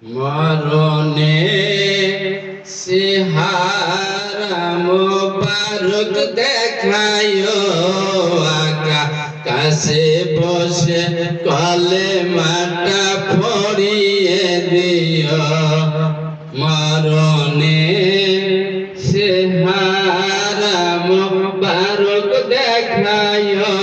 মরণে সিহারা মোবারক দেখায়ো আকাশে বসে কলেমাটা পড়িয়ে দিও। মরণে সিহারা মোবারক দেখায়ো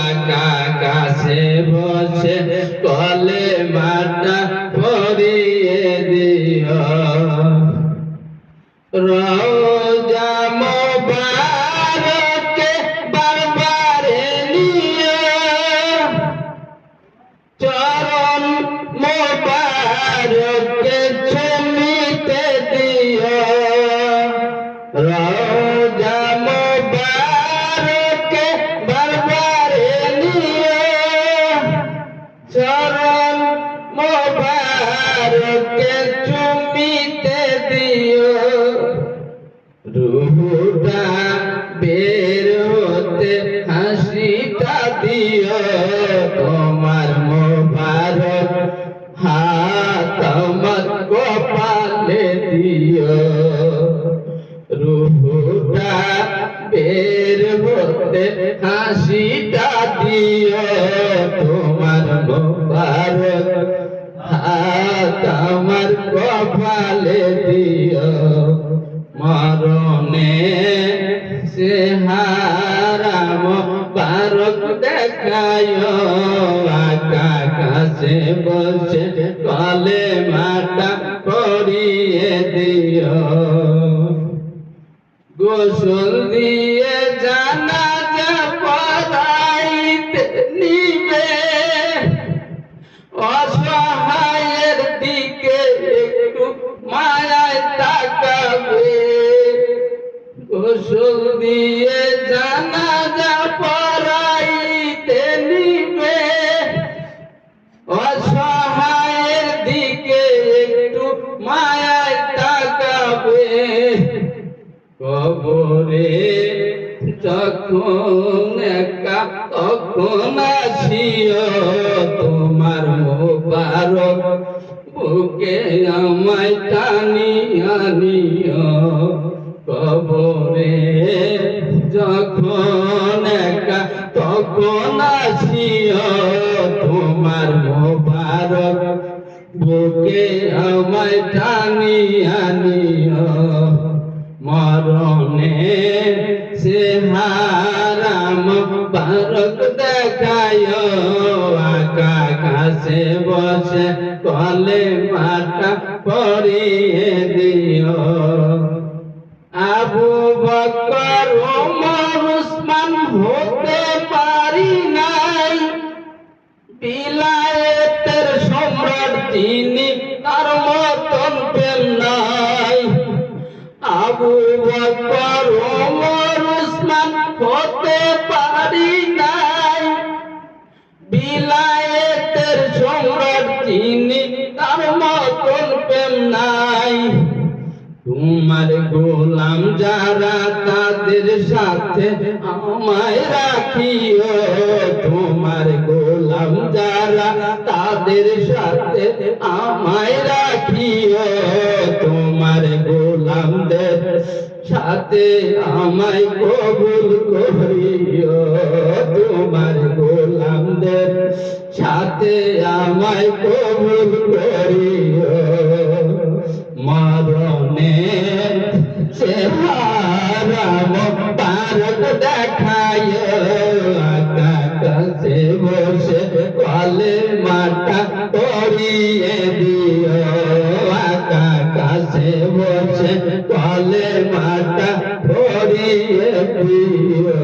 আকাশে বসে কলেমাটা পড়িয়ে দিও। রওজা মোবারকে বারবারে নিয়ে চরণ মোবারকে চুমিতে দিও। রওজা মোবারকে বারবারে নিয়ে চরণ মোবারকে চুমিতে দিও। রুহুটা বের হতে হাসিটা দিও। তোমার মোবারক হাত আমার কপালে দিও। রুহুটা বের হতে হাসিটা দিও। তোমার মোবারক হাত আমার কপালে দিও। মরণে চেহারা মোবারক দেখায়ো আকাশে বসে কলেমাটা পড়িয়ে দিও। গোসল দিয়ে জানাজা পড়াইতে নিবে অসহায়ের দিকে একটু মায়ায় তাকাবে। গোসল দিয়ে জানাজা পড়াইতে নিবে অসহায়ের দিকে একটু মায়ায় তাকাবে। কবরে যখন একা তখন আসিও তোমার মোবারক বুকে আমায় টানিয়া নিও। কবরে যখন একা তখন আসিও তোমার মোবারক বুকে আমায় টানিয়া নিও। মরণে চেহারা মোবারক দেখায়ো আকাশে বসে কলেমাটা পড়িয়ে দিও। আবু বকর ওমর উসমান হতে পারি নাই বিলায়েতের সম্রাট তিনি তার মতন পেল নাই। আবু বকর ওমর উসমান হতে পারি নাই বিলায়েতের সম্রাট তিনি তার মতন পেল নাই। তোমার গোলাম যারা তাদের সাথে আমায় রাখিও। তোমার গোলাম যারা তাদের সাথে আমায় রাখিও। তোমার গোলামদের সাথে আমায় কবুল করিও। তোমার গোলামদের সাথে আমায় কবুল করিও। মরণে চেহারা মোবারক দেখায়ো আকাশে বসে কলেমাটা পড়িয়ে দিও। আকাশে বসে কলেমাটা পড়িয়ে দিও।